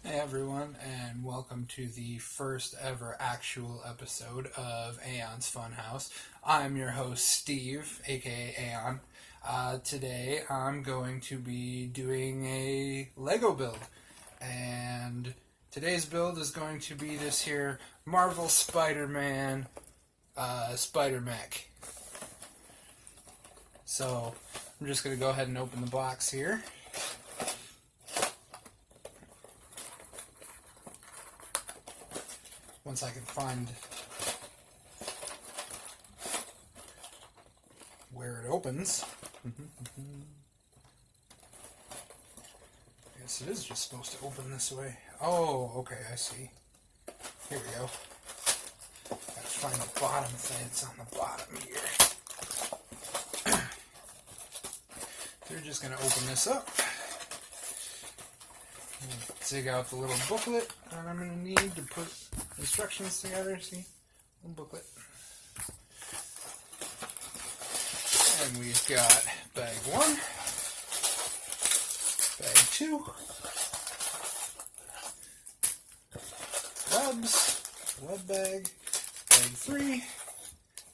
Hey everyone, and welcome to the first ever actual episode of Aeon's Funhouse. I'm your host, Steve, aka Aeon. Today I'm going to be doing a Lego build, and today's build is going to be this here Marvel Spider-Man Spider-Man Mech. So I'm just going to go ahead and open the box here. Once I can find where it opens. I guess it is just supposed to open this way. Oh, okay, I see. Here we go. Gotta find the bottom thing. It's on the bottom here. They're just gonna open this up. Dig out the little booklet that I'm gonna need to put instructions together. See, little booklet. And we've got bag 1, bag 2, webs, web bag 3,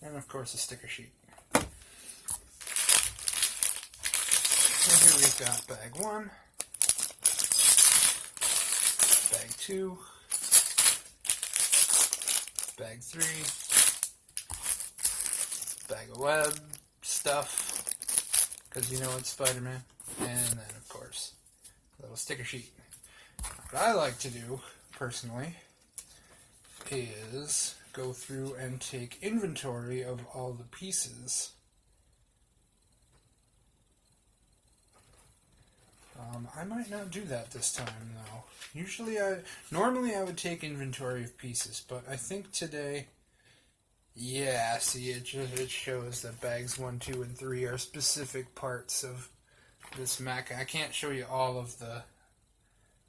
and of course a sticker sheet. And here we've got bag 1, bag 2, bag 3, bag of web stuff, because you know it's Spider-Man, and then of course a little sticker sheet. What I like to do, personally, is go through and take inventory of all the pieces. I might not do that this time, though. Normally I would take inventory of pieces, but I think today, yeah, see, it shows that bags 1, 2, and 3 are specific parts of this mech. I can't show you all of the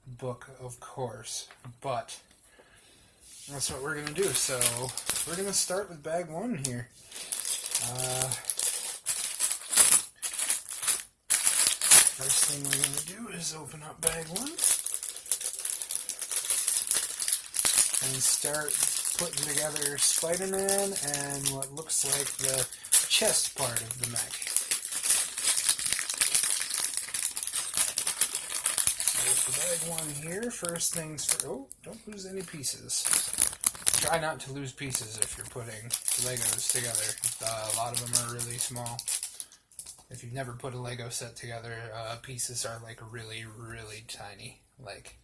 book, of course, but that's what we're going to do. So we're going to start with bag 1 here. First thing we're going to do is open up bag 1 and start putting together Spider-Man and what looks like the chest part of the mech. So for bag 1 here, first things first. Oh, don't lose any pieces. Try not to lose pieces if you're putting Legos together. A lot of them are really small. If you've never put a Lego set together, pieces are like really, really tiny, like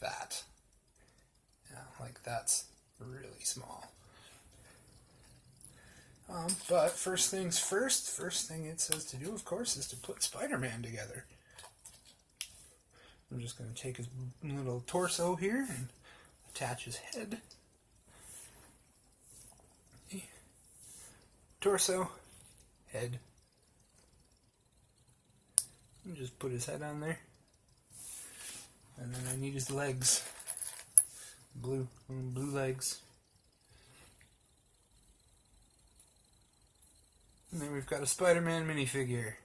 that. Yeah, like that's really small. But first things first, first thing it says to do, of course, is to put Spider-Man together. I'm just going to take his little torso here and attach his head. Torso, head. And just put his head on there. And then I need his legs. Blue legs. And then we've got a Spider-Man minifigure.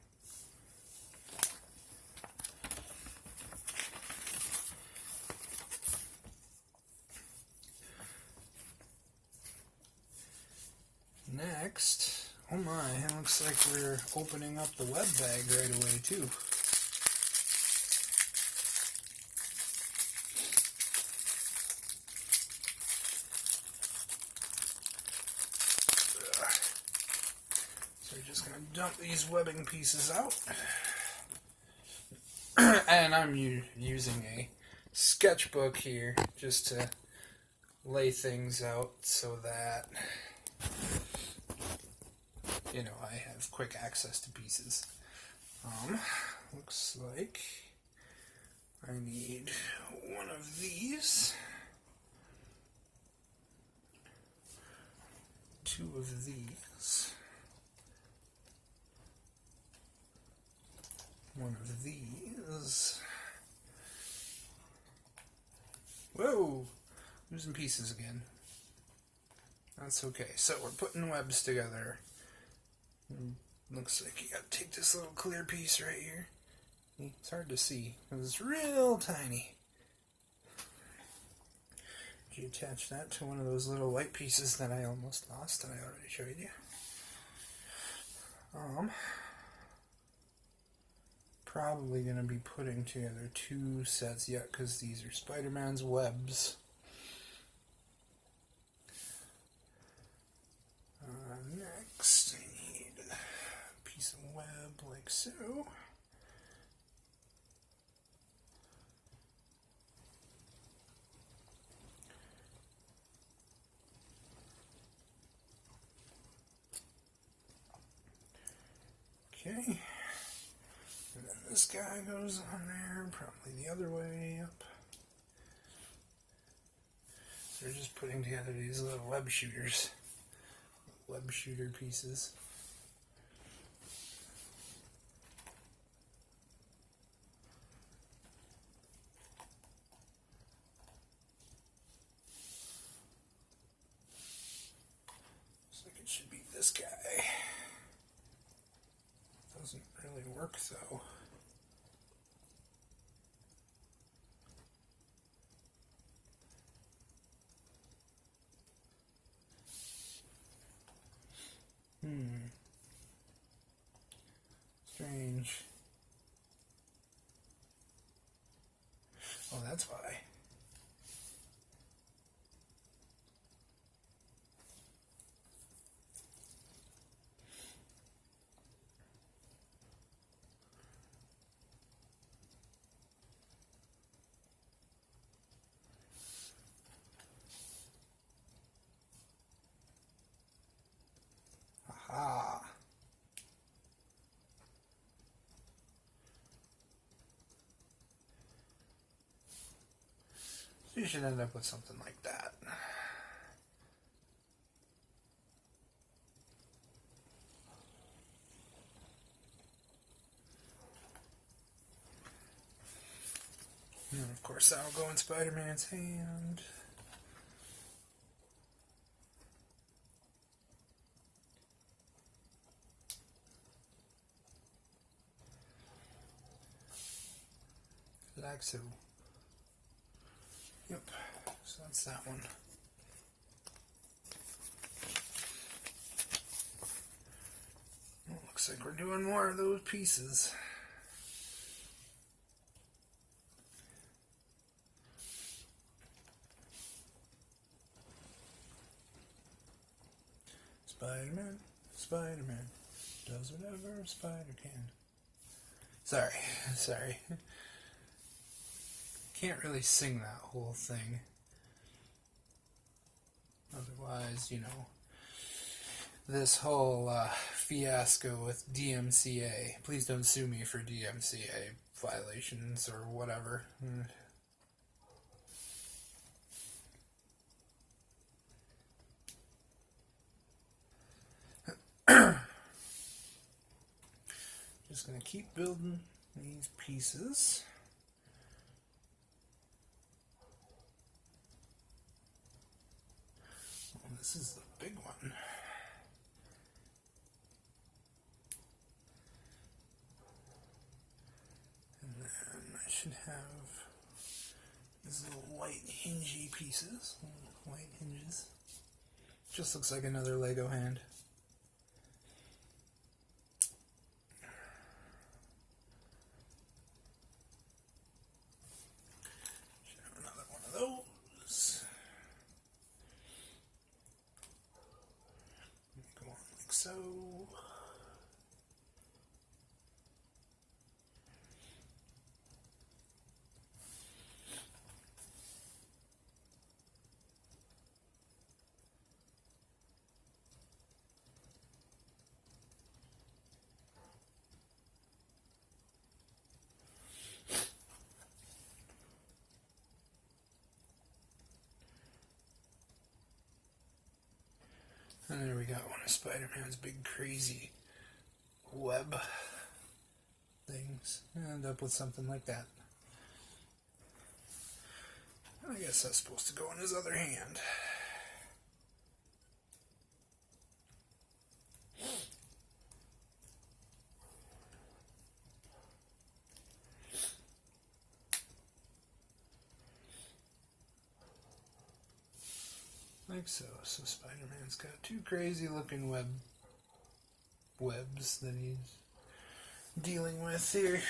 Next, oh my, it looks like we're opening up the web bag right away too. So we're just going to dump these webbing pieces out. And I'm using a sketchbook here just to lay things out so that, you know, I have quick access to pieces. Looks like I need one of these, 2 of these, 1 of these. Whoa! Losing pieces again. That's okay. So we're putting webs together. Looks like you gotta take this little clear piece right here. It's hard to see because it's real tiny. you attach that to one of those little white pieces that I almost lost that I already showed you. Probably going to be putting together 2 sets yet because these are Spider-Man's webs. Next, I need a piece of web like so. Okay, and then this guy goes on there, probably the other way up. So we're just putting together these little web shooters, web shooter pieces. Looks like it should be this guy. Doesn't really work though. Strange. Oh, that's why. Aha. So you should end up with something like that. And of course that'll go in Spider-Man's hand. Like so. Yep, so that's that one. Well, looks like we're doing more of those pieces. Spider-Man, Spider-Man, does whatever a spider can. Sorry. Can't really sing that whole thing. Otherwise, you know, this whole fiasco with DMCA. Please don't sue me for DMCA violations or whatever. Just gonna keep building these pieces. Well, this is the big one. And then I should have these little white hingy pieces. White hinges. Just looks like another Lego hand. So and there we got one of Spider-Man's big crazy web things. End up with something like that. I guess that's supposed to go in his other hand. like so. So Spider-Man's got two crazy looking webs that he's dealing with here.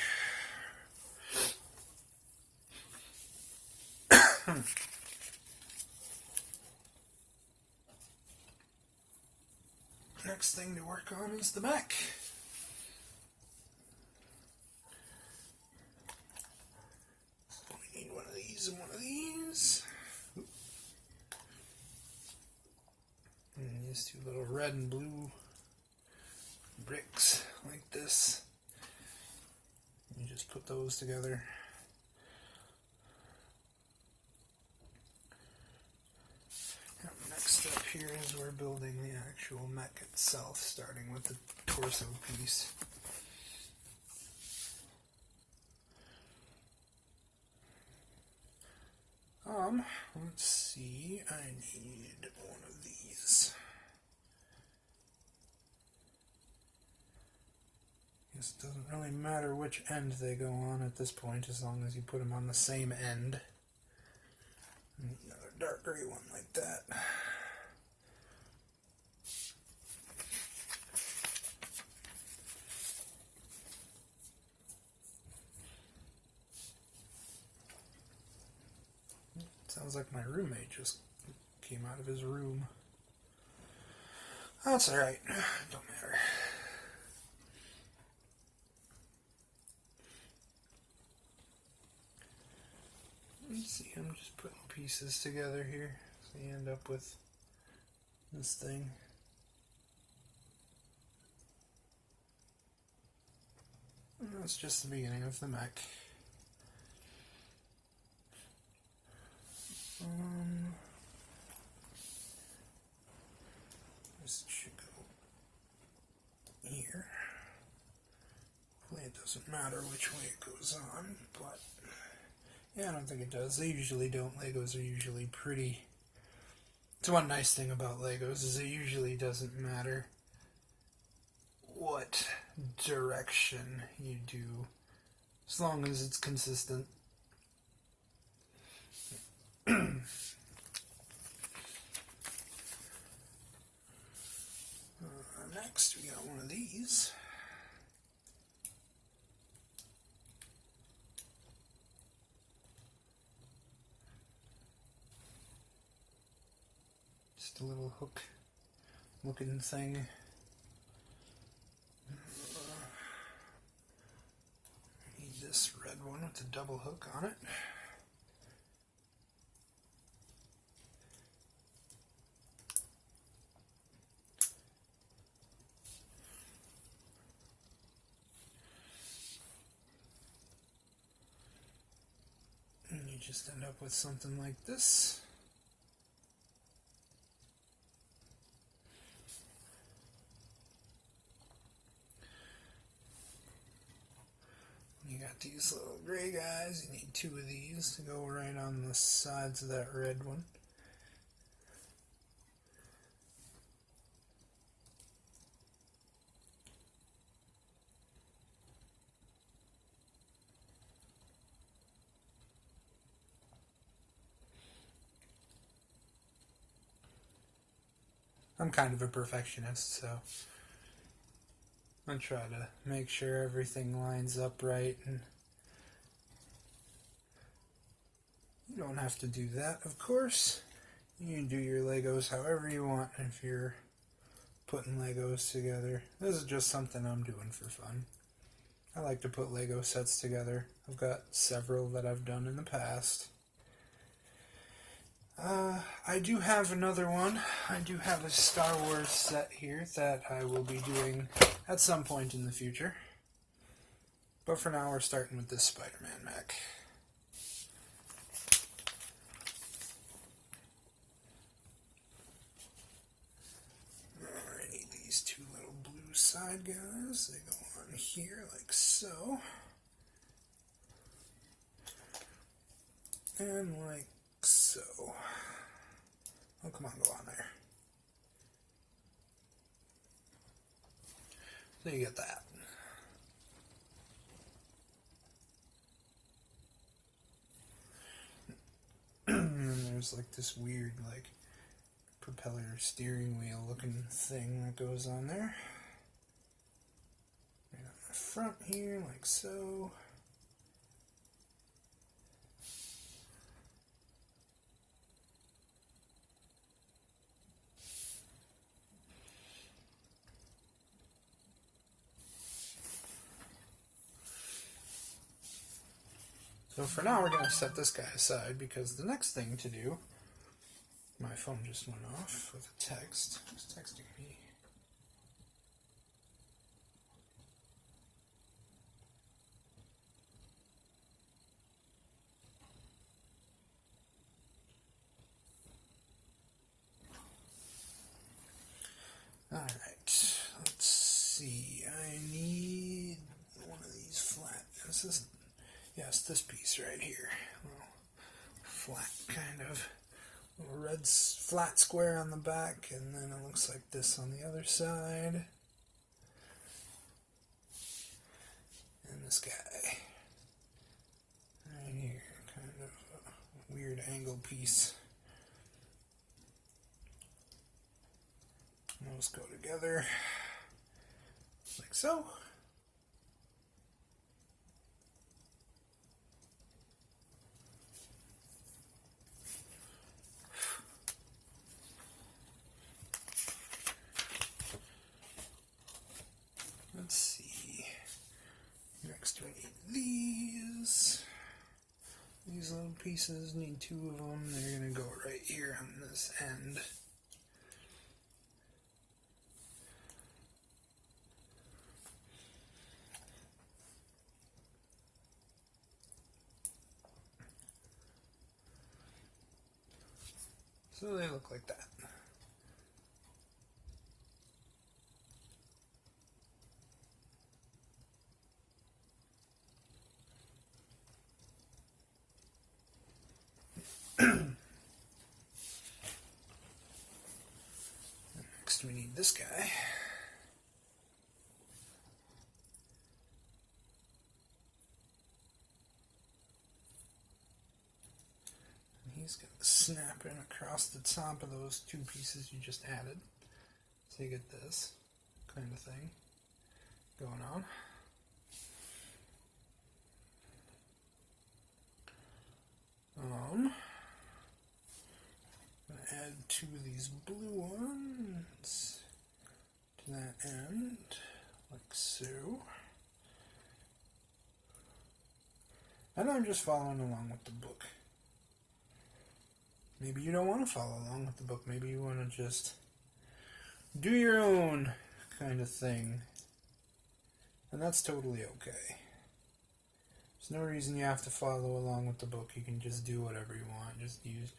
Next thing to work on is the mech. So we need one of these and one of these. And these two little red and blue bricks like this. You just put those together. Next up here is we're building the actual mech itself, starting with the torso piece. Let's see, I need one of these. Guess it doesn't really matter which end they go on at this point, as long as you put them on the same end. Another dark gray one like that. Sounds like my roommate just came out of his room. That's alright. Don't matter. Let's see, I'm just putting pieces together here, so you end up with this thing. And that's just the beginning of the mech. This should go here. Hopefully it doesn't matter which way it goes on, but yeah, I don't think it does. They usually don't. Legos are usually pretty. It's one nice thing about Legos is it usually doesn't matter what direction you do, as long as it's consistent. Next, we got one of these. Just a little hook looking thing. I need this red one with the double hook on it. And you just end up with something like this. You got these little gray guys. You need two of these to go right on the sides of that red one. I'm kind of a perfectionist, so I try to make sure everything lines up right, and you don't have to do that, of course. You can do your Legos however you want if you're putting Legos together. This is just something I'm doing for fun. I like to put Lego sets together. I've got several that I've done in the past. I do have another one. I do have a Star Wars set here that I will be doing at some point in the future. But for now, we're starting with this Spider-Man Mech. I need these two little blue side guys. They go on here like so. And like so. Oh, come on, go on there. So you get that. And then there's like this weird, like, propeller steering wheel looking thing that goes on there. Right on the front here, like so. So for now, we're going to set this guy aside because the next thing to do, my phone just went off with a text. Who's texting me? Alright, let's see. I need one of these flat. Yes, this piece right here. Well, flat kind of. Little red flat square on the back, and then it looks like this on the other side. And this guy. Right here. Kind of a weird angle piece. Those go together. Like so. Let's see. Next we need these. These little pieces, need two of them. They're going to go right here on this end. So they look like that. Next we need this guy. He's going to snap in across the top of those two pieces you just added. So you get this kind of thing going on. I'm going to add two of these blue ones to that end, like so. And I'm just following along with the book. Maybe you don't want to follow along with the book. Maybe you want to just do your own kind of thing. And that's totally okay. There's no reason you have to follow along with the book. You can just do whatever you want. Just use.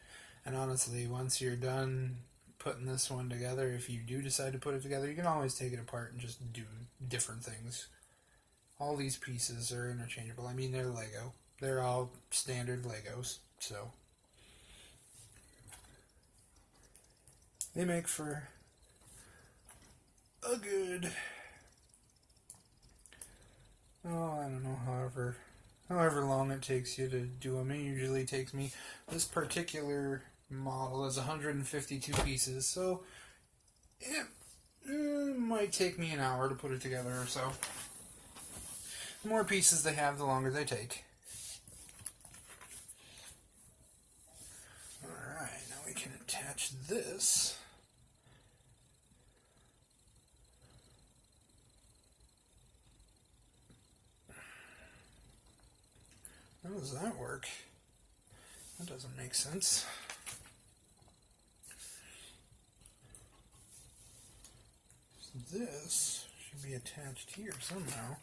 And honestly, once you're done putting this one together, if you do decide to put it together, you can always take it apart and just do different things. All these pieces are interchangeable. I mean, they're Lego. They're all standard Legos, so they make for a good, I don't know, however long it takes you to do them. It usually takes me, this particular model is 152 pieces, so it might take me an hour to put it together or so. The more pieces they have, the longer they take. Alright, now we can attach this. How does that work? That doesn't make sense. This should be attached here somehow.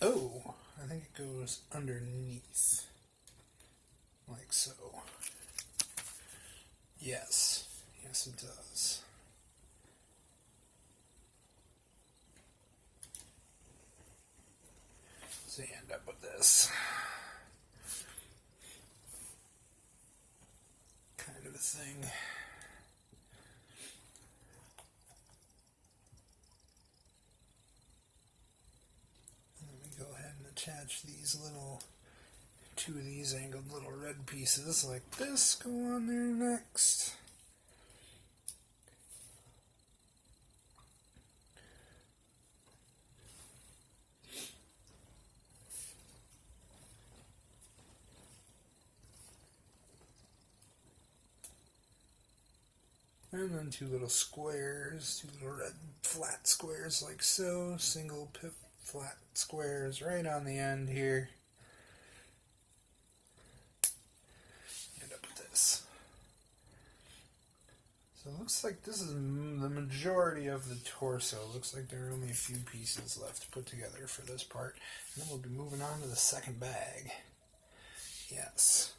Oh, I think it goes underneath. Like so. Yes. Yes, it does. So you end up with this kind of a thing. And then we go ahead and attach these two of these angled little red pieces like this, go on there next. And then two little squares, two little red flat squares like so, single pip flat squares right on the end here. End up with this. So it looks like this is the majority of the torso. Looks like there are only a few pieces left to put together for this part. And then we'll be moving on to the second bag. Yes.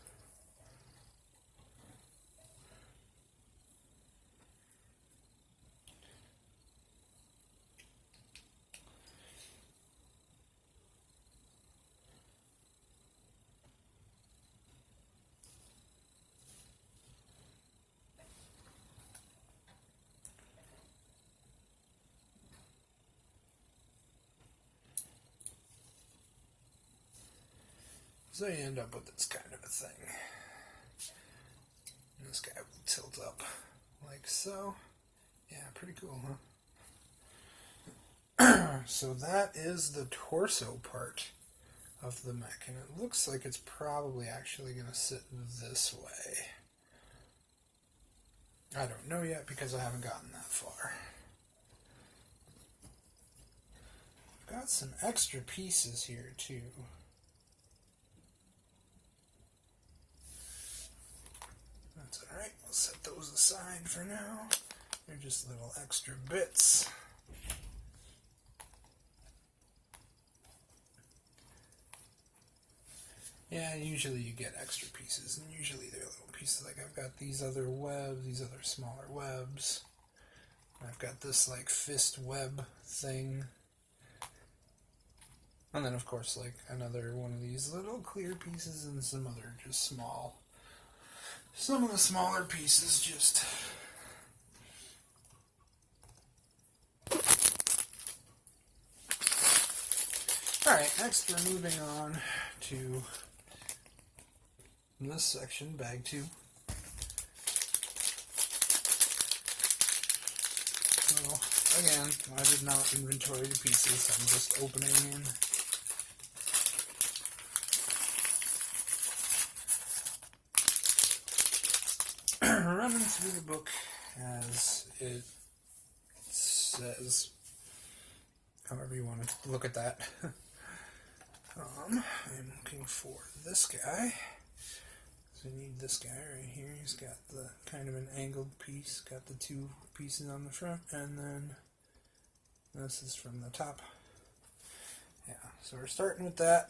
So you end up with this kind of a thing. And this guy will tilt up like so. Yeah, pretty cool, huh? So that is the torso part of the mech, and it looks like it's probably actually going to sit this way. I don't know yet because I haven't gotten that far. I've got some extra pieces here too. That's alright, we'll set those aside for now. They're just little extra bits. Yeah, usually you get extra pieces, and usually they're little pieces. Like I've got these other webs, these other smaller webs. I've got this like fist web thing. And then of course like another one of these little clear pieces and some other just small. Some of the smaller pieces just... Alright, next we're moving on to this section, bag 2. So, again, I did not inventory the pieces, I'm just opening in. Running through the book as it says, however you want to look at that. I'm looking for this guy. So we need this guy right here. He's got the kind of an angled piece, got the two pieces on the front, and then this is from the top. Yeah, so we're starting with that.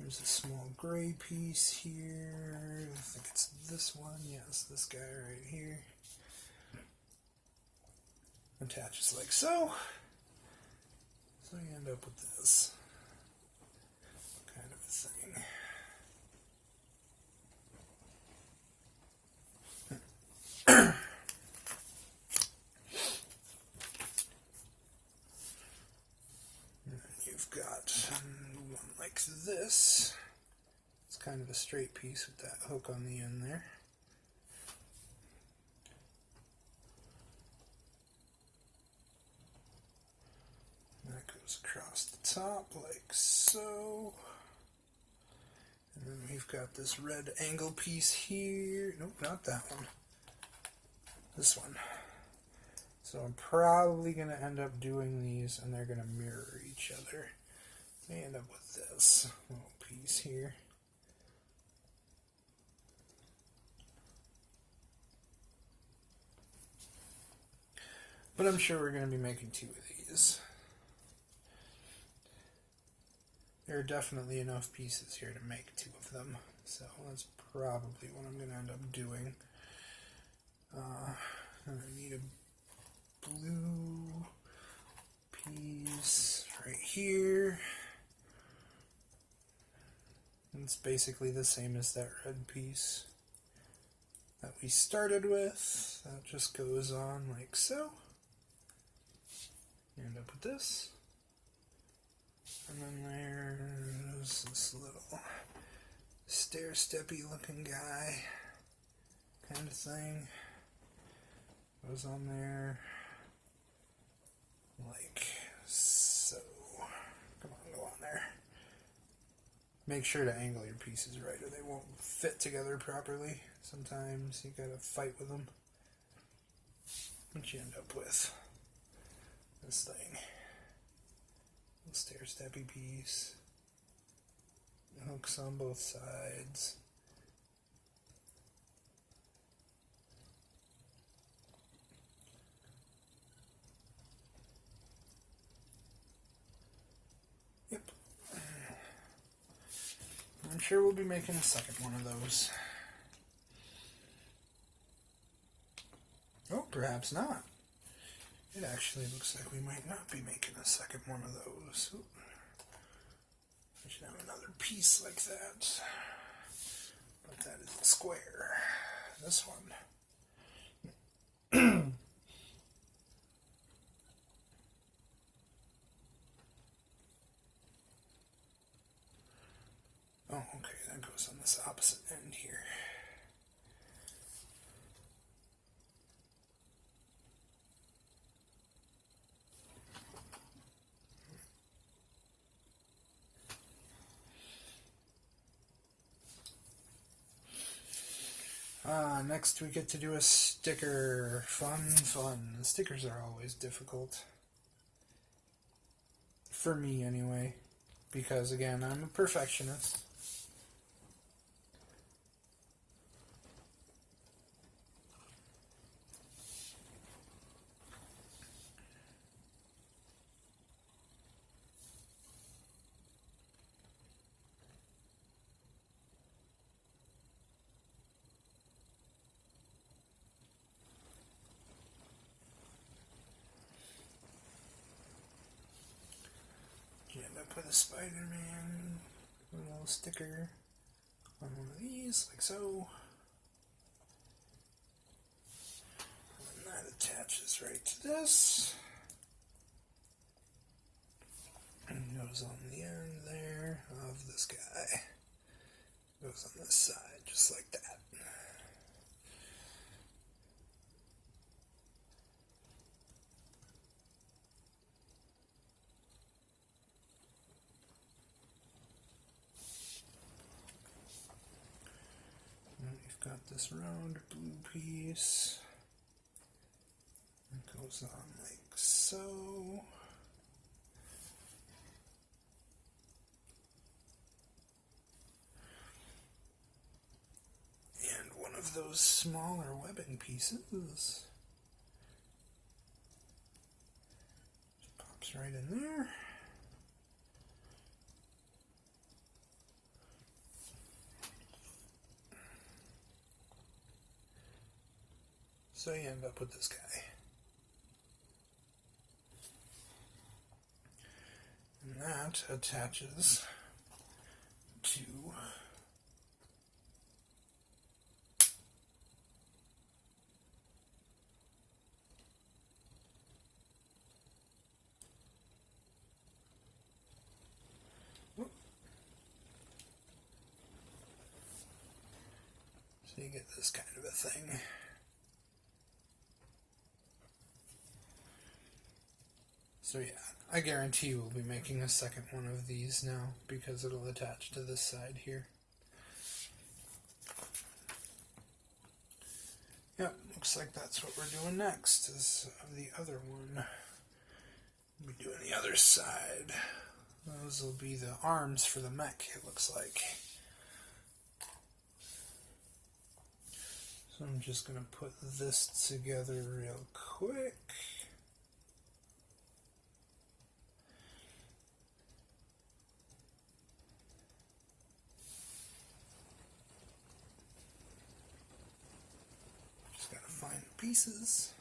There's a small gray piece here. I think it's this one. Yes, this guy right here. Attaches like so. So you end up with this kind of a thing. You've got one like this. It's kind of a straight piece with that hook on the end there. That goes across the top like so. And then we've got this red angle piece here. Nope, not that one. This one. So I'm probably going to end up doing these and they're going to mirror each other. So I end up with this little piece here. But I'm sure we're going to be making two of these. There are definitely enough pieces here to make two of them. So that's probably what I'm going to end up doing. I need a blue piece right here. It's basically the same as that red piece that we started with. That just goes on like so. You end up with this. And then there's this little stair-steppy looking guy kind of thing. Goes on there like so. Come on, go on there. Make sure to angle your pieces right or they won't fit together properly. Sometimes you gotta fight with them. What you end up with? This thing. Little stair-steppy piece. Hooks on both sides. Yep. I'm sure we'll be making a second one of those. Oh, perhaps not. It actually looks like we might not be making a second one of those. Ooh. I should have another piece like that. But that is a square. This one. Oh, okay, that goes on this opposite end here. Next we get to do a sticker. Fun. Stickers are always difficult. For me, anyway. Because, again, I'm a perfectionist. You end up with a Spider-Man little sticker on one of these, like so. And that attaches right to this. And goes on the end there of this guy. Goes on this side, just like that. Got this round blue piece. It goes on like so. And one of those smaller webbing pieces just pops right in there. So you end up with this guy. And that attaches to so you get this kind of a thing. So yeah, I guarantee we'll be making a second one of these now because it'll attach to this side here. Yep, looks like that's what we're doing next is the other one. We'll be doing the other side. Those will be the arms for the mech, it looks like. So I'm just going to put this together real quick. Find the pieces.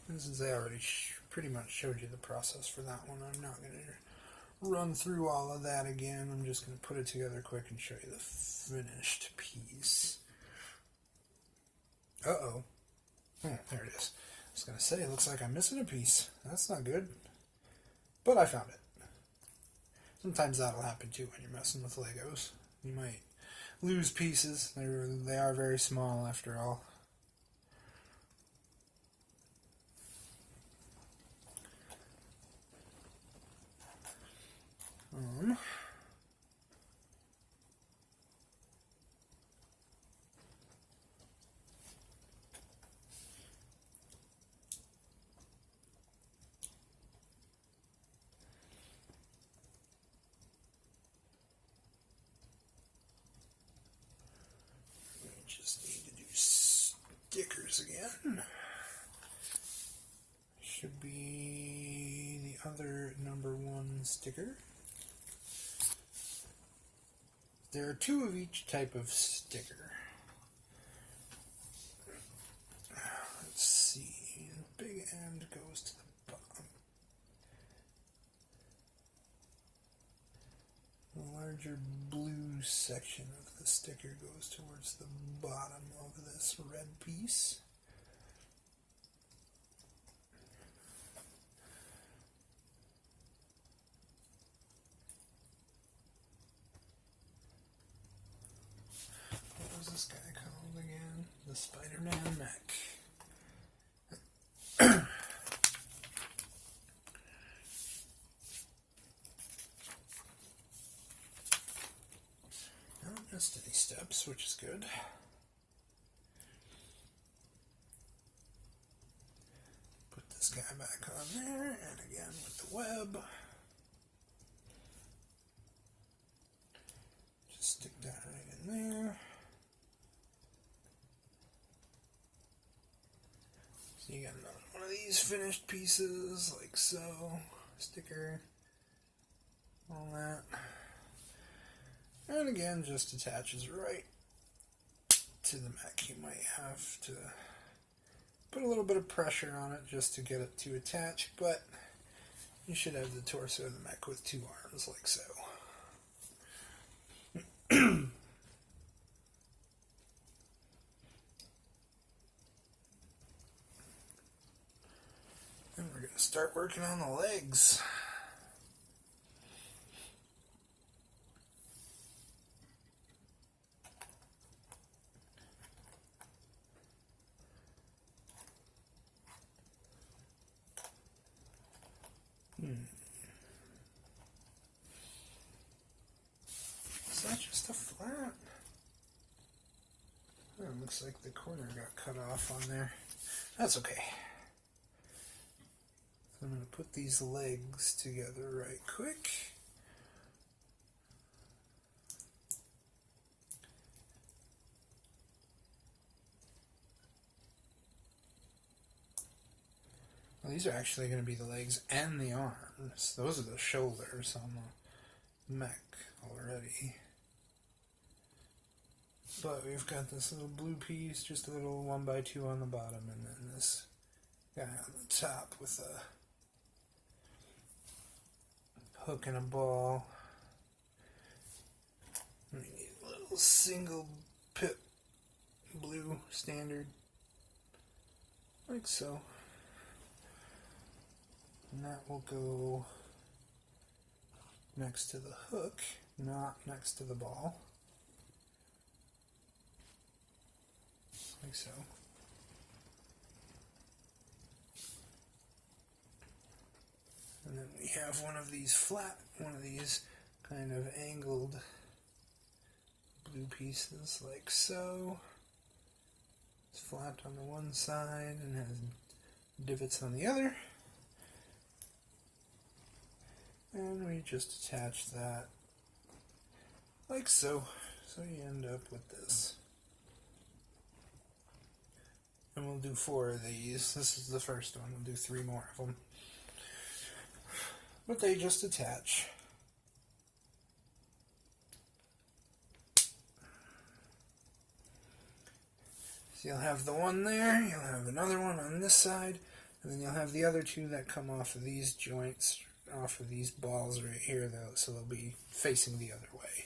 This is already pretty much showed you the process for that one. I'm not going to run through all of that again. I'm just going to put it together quick and show you the finished piece. Uh-oh. Oh, there it is. I was going to say, it looks like I'm missing a piece. That's not good. But I found it. Sometimes that'll happen too when you're messing with Legos. You might lose pieces. They are very small after all. Just need to do stickers again. Should be the other number 1 sticker. There are 2 of each type of sticker. Let's see. The big end goes to the bottom. The larger blue section of the sticker goes towards the bottom of this red piece. What was this guy called again? The Spider-Man Mech. Not missed any steps, which is good. Put this guy back on there, and again with the web. Just stick that right in there. So you got another one of these finished pieces, like so. Sticker, all that. And again, just attaches right to the mech. You might have to put a little bit of pressure on it just to get it to attach, but you should have the torso of the mech with 2 arms, like so. And we're going to start working on the legs. Is that just a flat? Oh, it looks like the corner got cut off on there. That's okay. So I'm going to put these legs together right quick. Well, these are actually going to be the legs and the arms. Those are the shoulders on the mech already. But we've got this little blue piece, just a little 1x2 on the bottom, and then this guy on the top with a hook and a ball. We need a little single pip blue standard, like so. And that will go next to the hook, not next to the ball. Like so. And then we have one of these kind of angled blue pieces, like so. It's flat on the one side and has divots on the other. And we just attach that like so. So you end up with this. And we'll do 4 of these. This is the first one. We'll do 3 more of them. But they just attach. So you'll have the one there. You'll have another one on this side. And then you'll have the other two that come off of these joints, off of these balls right here, though, so they'll be facing the other way,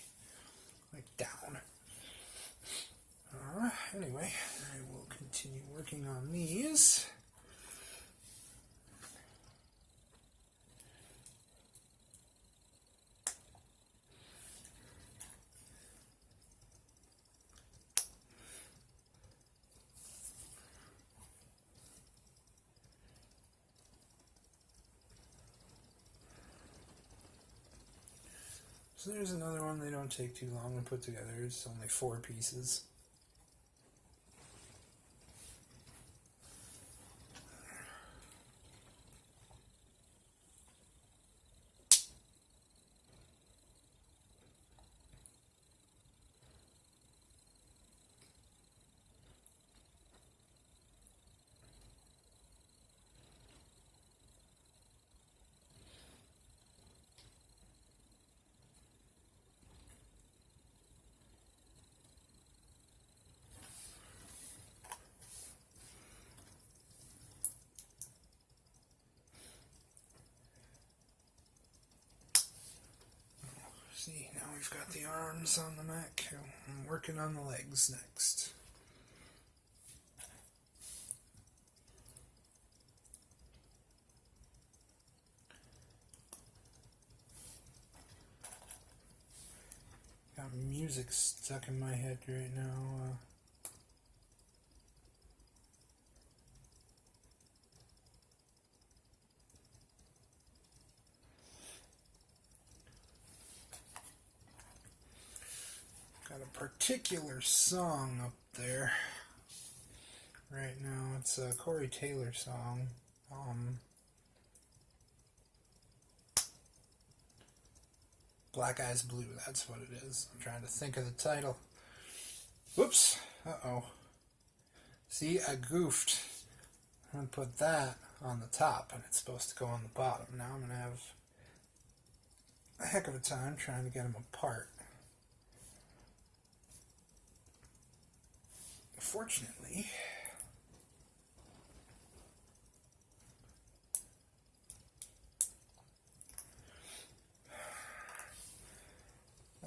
like down. Anyway, I will continue working on these. So there's another one. They don't take too long to put together. It's only 4 pieces. See, now we've got the arms on the mech. I'm working on the legs next. Got music stuck in my head right now. Got a particular song up there right now. It's a Corey Taylor song. Black Eyes Blue, that's what it is. I'm trying to think of the title. Whoops. Uh-oh. See, I goofed. I'm going to put that on the top, and it's supposed to go on the bottom. Now I'm going to have a heck of a time trying to get them apart. Fortunately,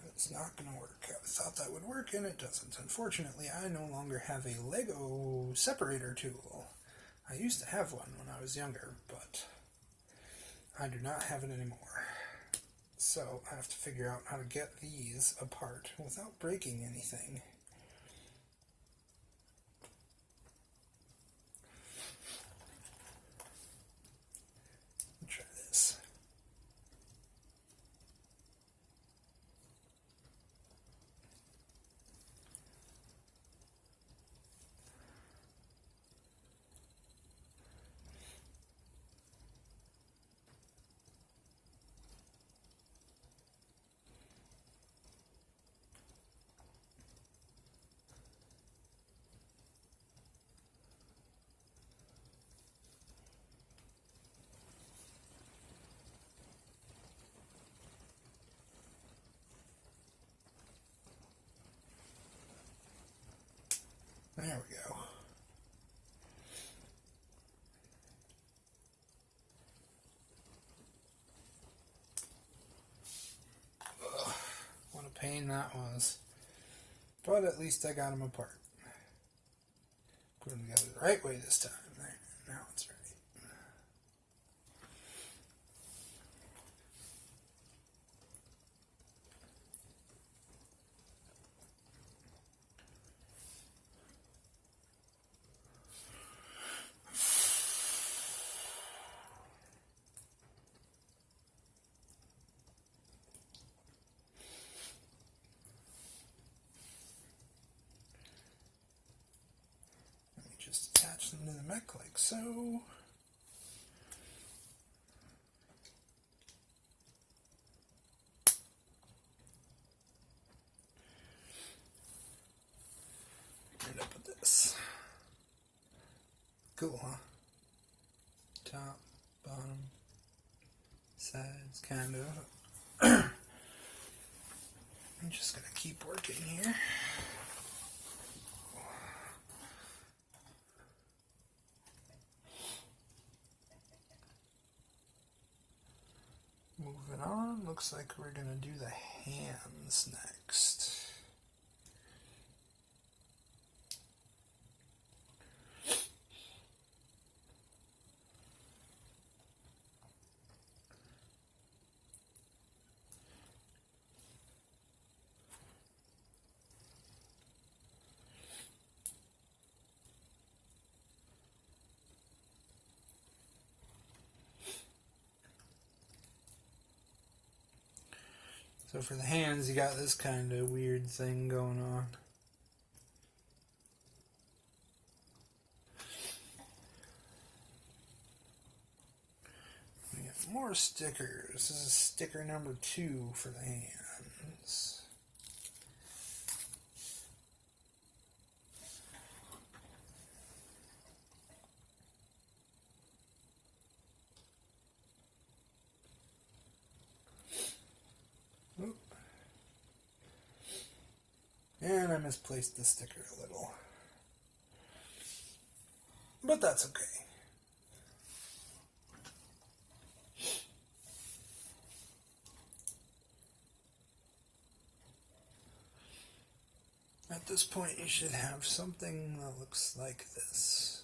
it's not going to work. I thought that would work, and it doesn't. Unfortunately, I no longer have a Lego separator tool. I used to have one when I was younger, but I do not have it anymore. So I have to figure out how to get these apart without breaking anything. Try this. There we go. Ugh, what a pain that was. But at least I got them apart. Put them together the right way this time. There, now it's ready. Just attach them to the mech like so. End up with this. Cool, huh? Top, bottom, sides, kind of. I'm just gonna keep working here. Moving on, looks like we're going to do the hands next. So for the hands, you got this kind of weird thing going on. We get more stickers. This is sticker number 2 for the hands. Oop. And I misplaced the sticker a little. But that's okay. At this point, you should have something that looks like this.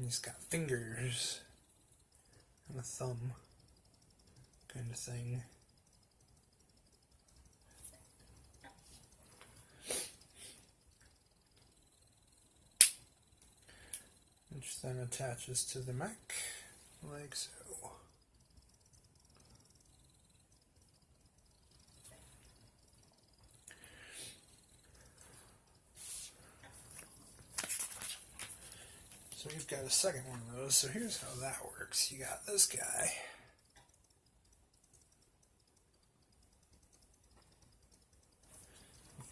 He's got fingers and a thumb kind of thing. Which then attaches to the mech like so. So we've got a second one of those. So here's how that works. You got this guy.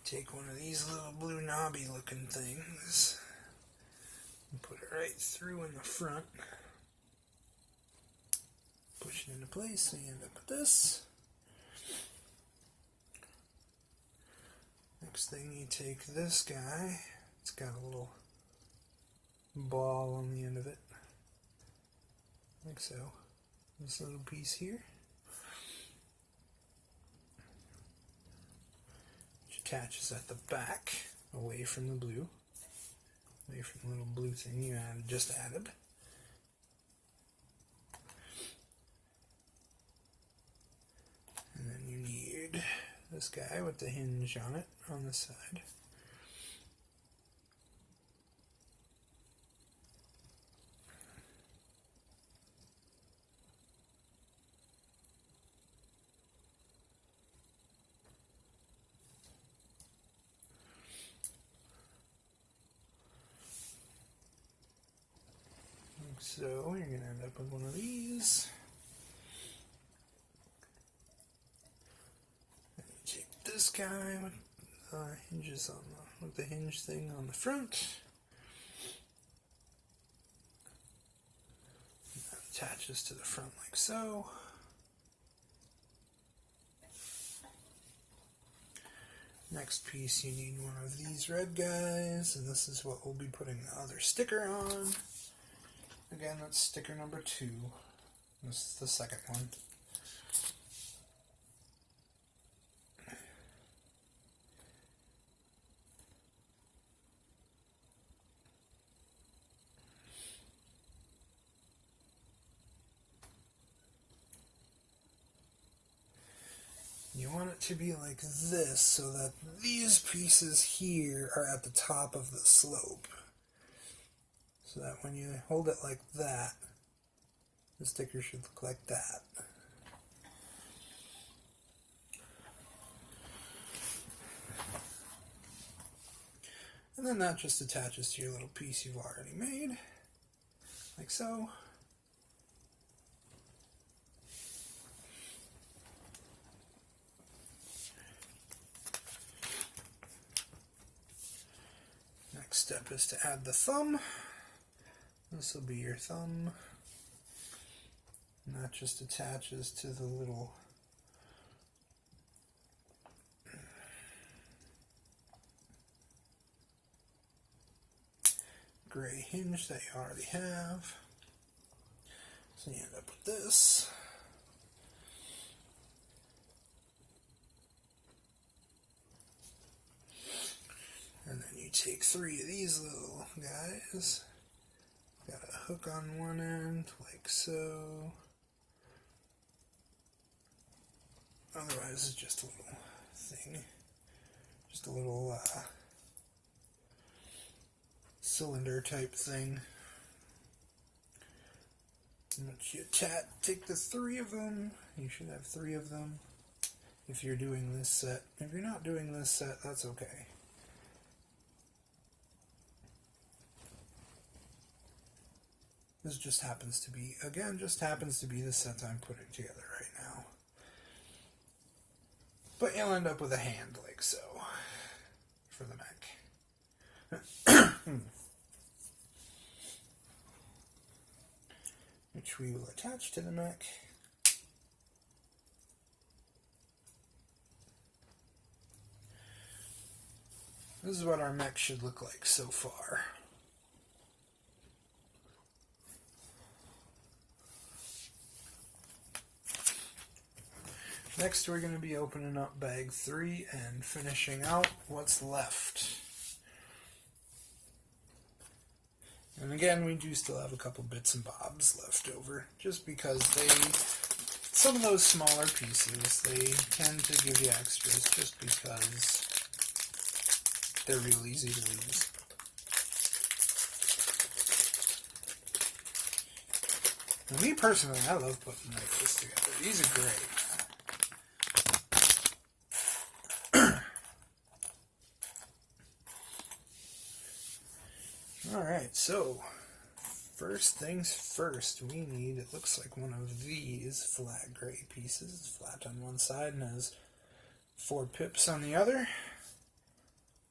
Take one of these little blue knobby looking things and put it right through in the front. Push it into place, so you end up with this. Next thing, you take this guy. It's got a little ball on the end of it, like so. This little piece here, which attaches at the back, away from the blue, away from the little blue thing you just added. And then you need this guy with the hinge on it on the side. So you're going to end up with one of these. And you take this guy with hinges on with the hinge thing on the front. And that attaches to the front like so. Next piece, you need one of these red guys, and this is what we'll be putting the other sticker on. Again, that's sticker number 2. This is the second one. You want it to be like this so that these pieces here are at the top of the slope. So that when you hold it like that, the sticker should look like that. And then that just attaches to your little piece you've already made, like so. step is to add the thumb. This will be your thumb. And that just attaches to the little gray hinge that you already have. So you end up with this. And then you take 3 of these little guys. Got a hook on one end, like so. Otherwise, it's just a little thing. Just a little cylinder type thing. And once you take the 3 of them. You should have 3 of them if you're doing this set. If you're not doing this set, that's okay. This just happens to be, again, the set I'm putting together right now. But you'll end up with a hand like so for the mech. Which we will attach to the mech. This is what our mech should look like so far. Next, we're going to be opening up bag 3 and finishing out what's left. And again, we do still have a couple bits and bobs left over, just because some of those smaller pieces, they tend to give you extras just because they're real easy to lose. And me personally, I love putting like this together. These are great. Alright, so first things first, we need, it looks like one of these flat gray pieces. It's flat on one side and has 4 pips on the other.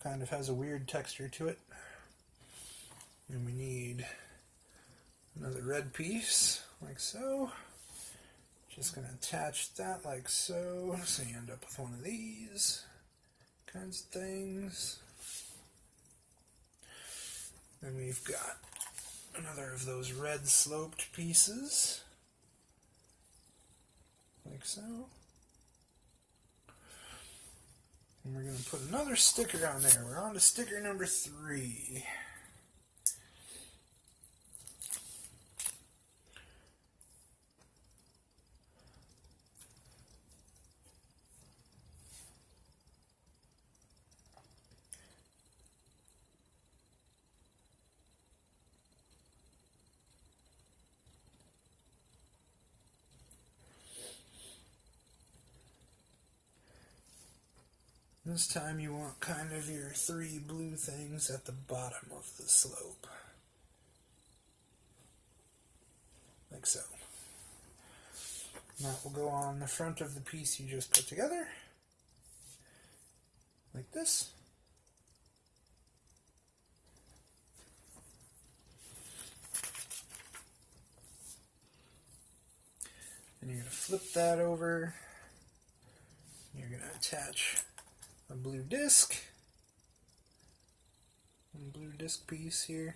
Kind of has a weird texture to it. And we need another red piece, like so. Just going to attach that like so. So you end up with one of these kinds of things. Then we've got another of those red sloped pieces, like so. And we're going to put another sticker on there. We're on to sticker number 3. This time you want kind of your 3 blue things at the bottom of the slope. Like so. That will go on the front of the piece you just put together. Like this. And you're going to flip that over. You're going to attach a blue disc. One blue disc piece here.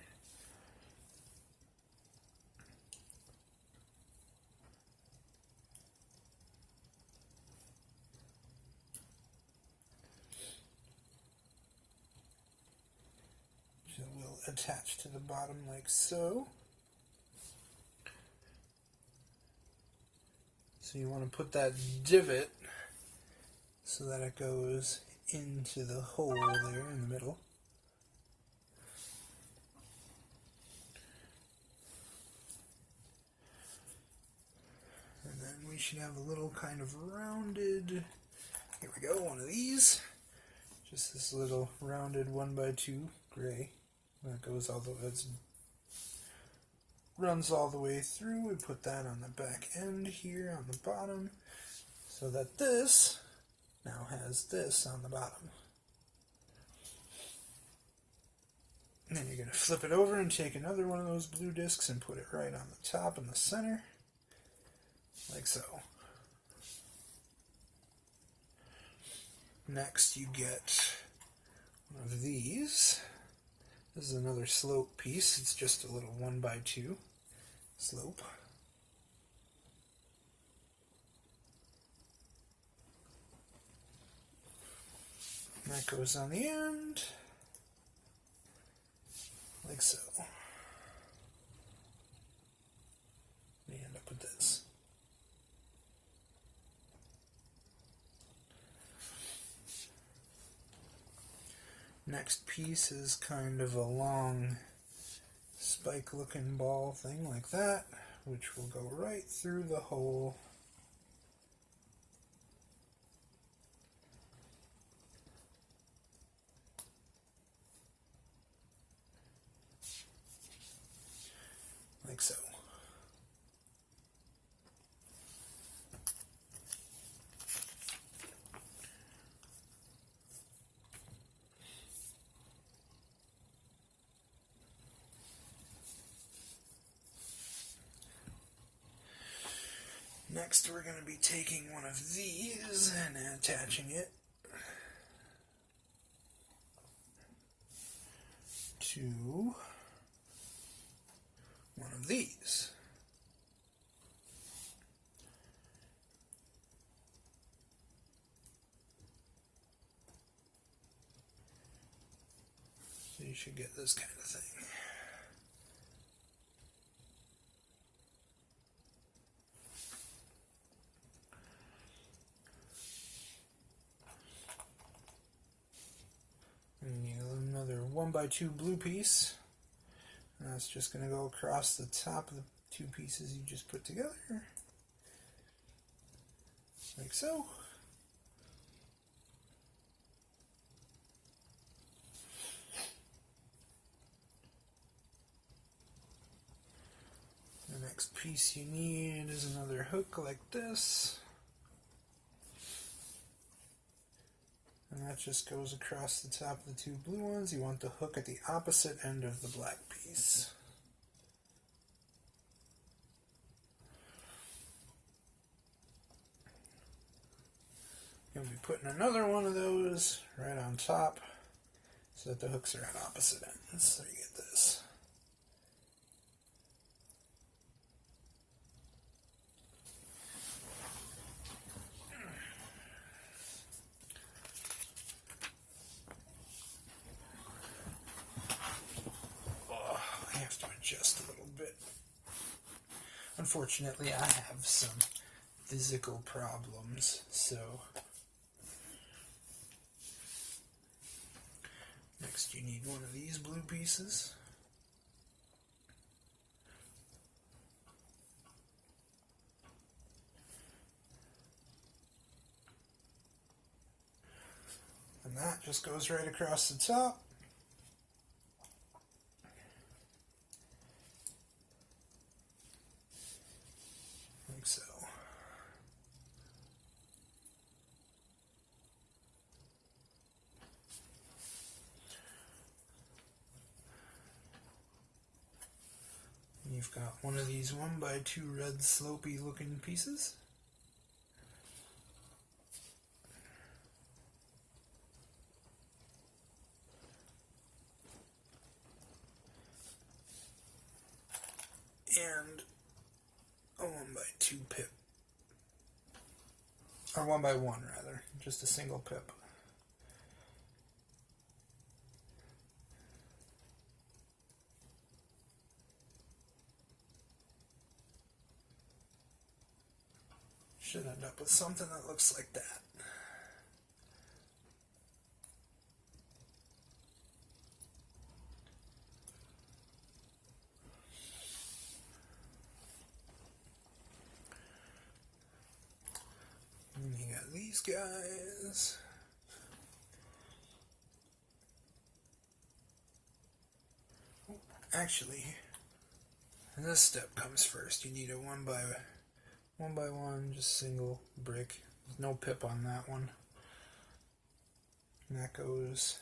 So we'll attach to the bottom like so. So you want to put that divot so that it goes into the hole there in the middle. And then we should have a little kind of rounded, here we go, one of these. Just this little rounded 1x2 gray that goes all the way, runs all the way through. We put that on the back end here on the bottom so that this now has this on the bottom. And then you're going to flip it over and take another one of those blue discs and put it right on the top in the center, like so. Next you get one of these. This is another slope piece. It's just a little 1x2 slope. And that goes on the end, like so. We end up with this. Next piece is kind of a long spike looking ball thing like that, which will go right through the hole. Like so. Next we're going to be taking one of these and attaching it to one of these. So you should get this kind of thing. And you need another 1x2 blue piece. And that's just going to go across the top of the two pieces you just put together. Like so. The next piece you need is another hook like this. And that just goes across the top of the two blue ones. You want the hook at the opposite end of the black piece. You'll be putting another one of those right on top so that the hooks are at opposite ends. So you get this. I have to adjust a little bit. Unfortunately, I have some physical problems, so next you need one of these blue pieces. And that just goes right across the top. Like so. You've got one of these 1x2 red slopey looking pieces. And a 1x2 pip. Or 1x1 rather, just a single pip. Should end up with something that looks like that. And you got these guys. Actually, this step comes first. You need a 1x1, just single brick. There's no pip on that one. And that goes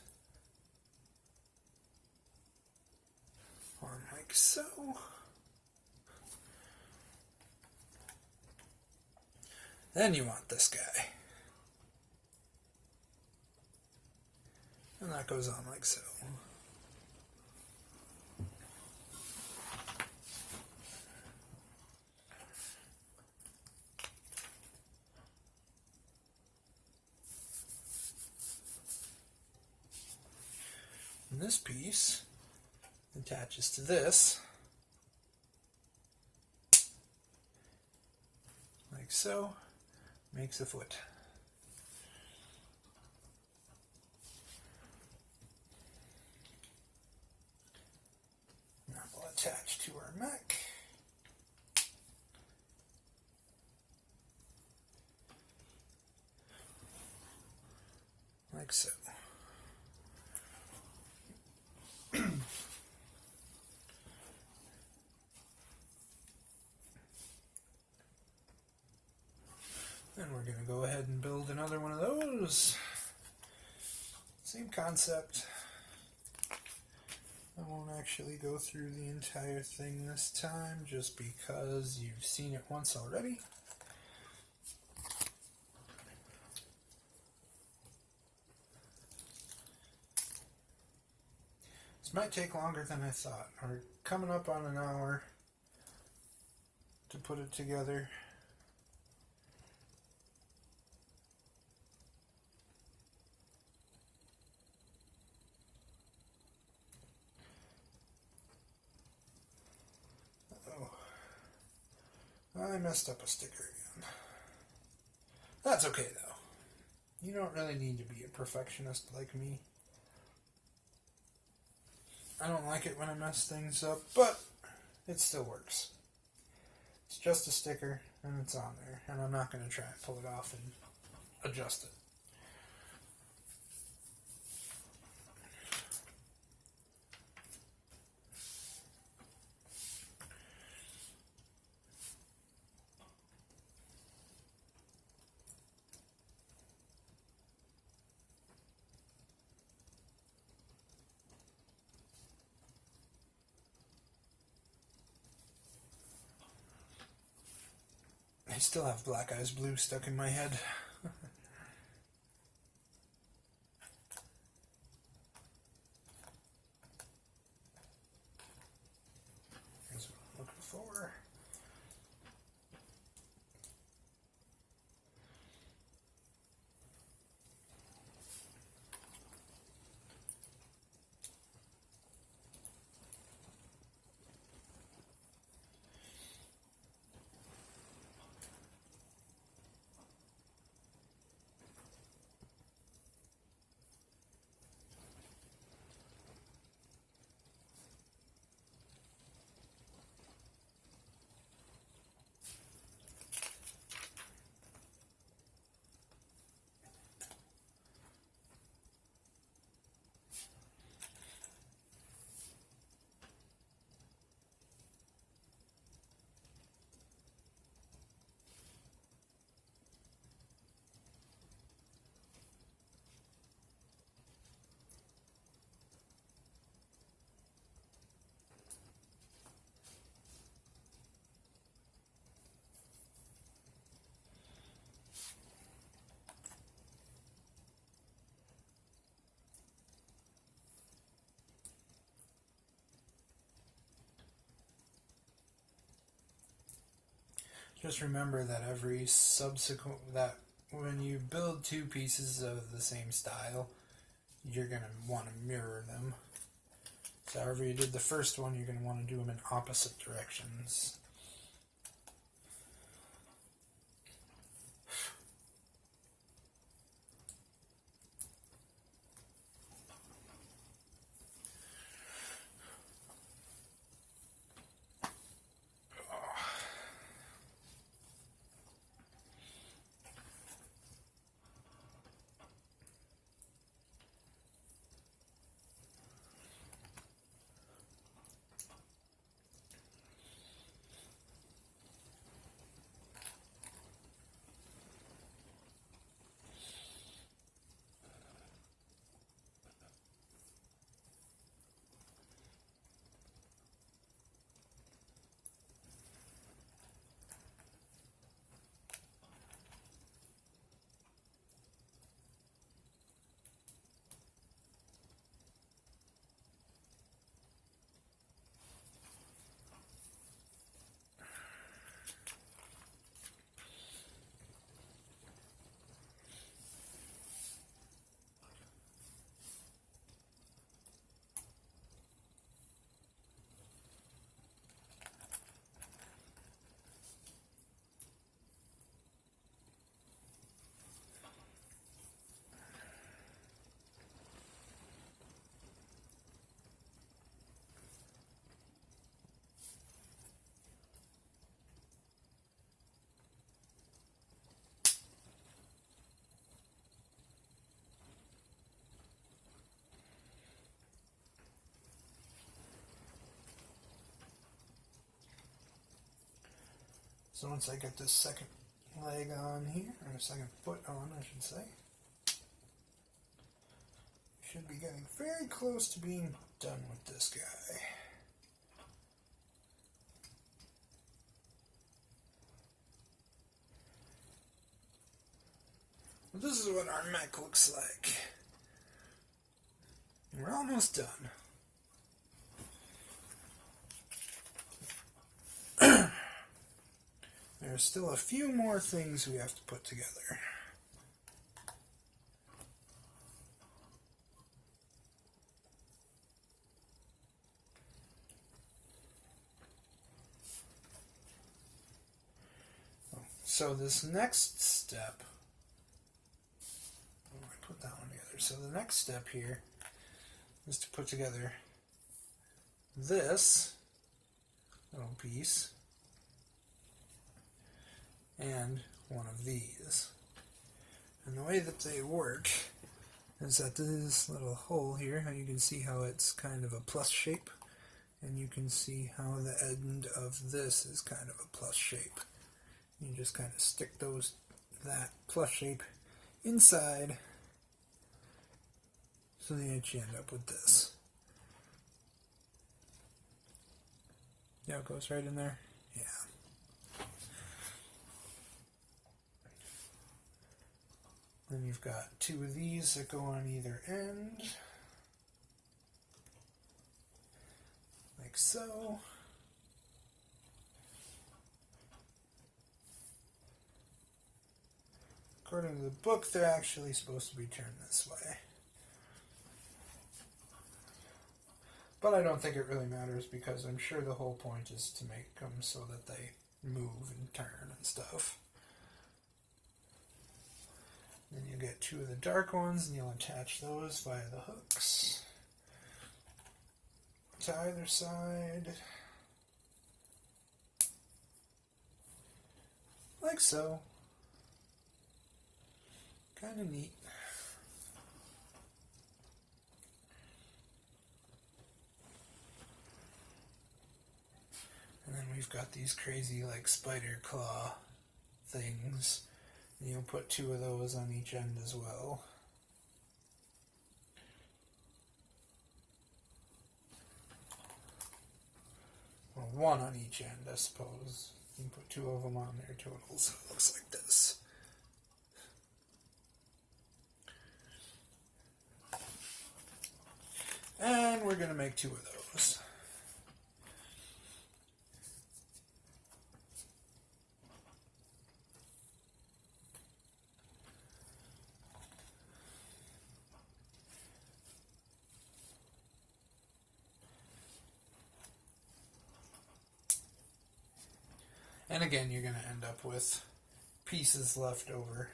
on like so. Then you want this guy. And that goes on like so. And this piece attaches to this, like so, makes a foot. Now we'll attach to our mech. Like so. Then we're going to go ahead and build another one of those. Same concept. I won't actually go through the entire thing this time just because you've seen it once already. This might take longer than I thought. We're coming up on an hour to put it together. I messed up a sticker again. That's okay though. You don't really need to be a perfectionist like me. I don't like it when I mess things up, but it still works. It's just a sticker and it's on there, and I'm not going to try and pull it off and adjust it. I still have Black Eyes Blue stuck in my head. Here's what I'm looking for. Just remember that that when you build two pieces of the same style, you're going to want to mirror them. So however you did the first one, you're going to want to do them in opposite directions. So once I get this second leg on here, or second foot on, I should say, should be getting very close to being done with this guy. Well, this is what our mech looks like. We're almost done. There's still a few more things we have to put together. So this next step, I put that one together. So the next step here is to put together this little piece and one of these. And the way that they work is that this little hole here, how you can see how it's kind of a plus shape, and you can see how the end of this is kind of a plus shape. You just kind of stick that plus shape inside, so that you end up with this. Yeah, it goes right in there. Yeah. Then you've got two of these that go on either end, like so. According to the book, they're actually supposed to be turned this way. But I don't think it really matters, because I'm sure the whole point is to make them so that they move and turn and stuff. Then you get two of the dark ones, and you'll attach those via the hooks to either side, like so. Kind of neat. And then we've got these crazy like spider claw things. And you'll put two of those on each end as well. Well, one on each end, I suppose. You can put two of them on there total, so it looks like this. And we're going to make two of those. And again, you're going to end up with pieces left over.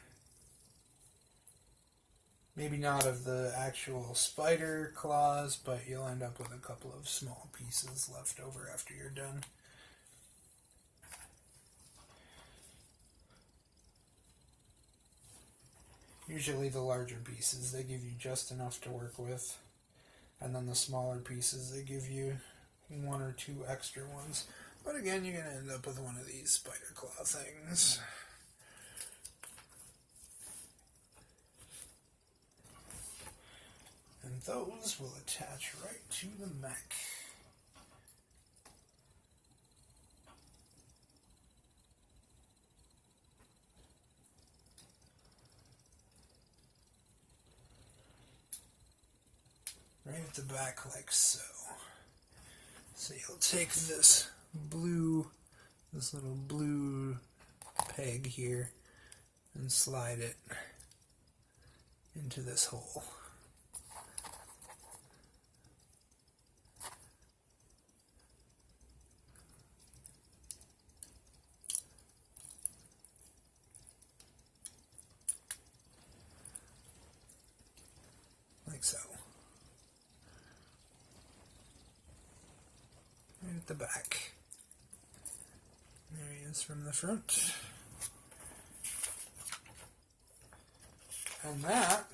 Maybe not of the actual spider claws, but you'll end up with a couple of small pieces left over after you're done. Usually the larger pieces, they give you just enough to work with. And then the smaller pieces, they give you one or two extra ones. But again, you're going to end up with one of these spider claw things. And those will attach right to the mech. Right at the back like so. So you'll take this little blue peg here and slide it into this hole. Like so. Right at the back. There he is from the front. And that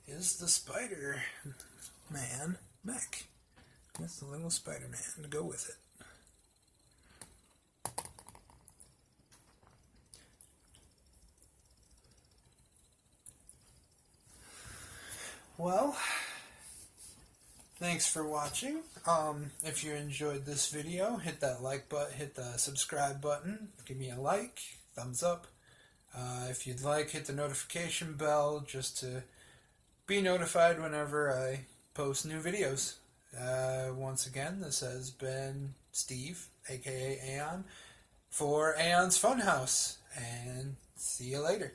is the Spider-Man Mech with the little Spider-Man to go with it. Well, thanks for watching. If you enjoyed this video, hit that like button, hit the subscribe button, give me a like, thumbs up. If you'd like, hit the notification bell just to be notified whenever I post new videos. Once again, this has been Steve, aka Aeon, for Aeon's Funhouse, and see you later.